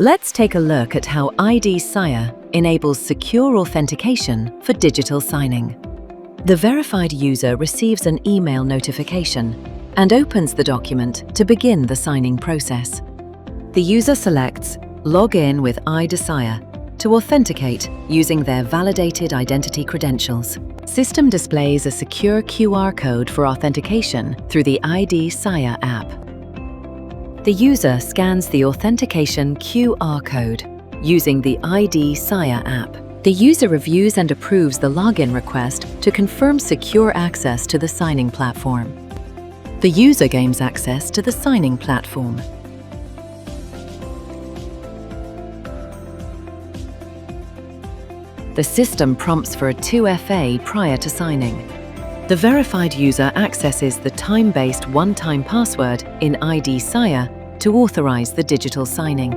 Let's take a look at how iDsaya enables secure authentication for digital signing. The verified user receives an email notification and opens the document to begin the signing process. The user selects Log in with iDsaya to authenticate using their validated identity credentials. System displays a secure QR code for authentication through the iDsaya app. The user scans the authentication QR code using the iDsaya app. The user reviews and approves the login request to confirm secure access to the signing platform. The user gains access to the signing platform. The system prompts for a 2FA prior to signing. The verified user accesses the time-based one-time password in iDsaya to authorize the digital signing.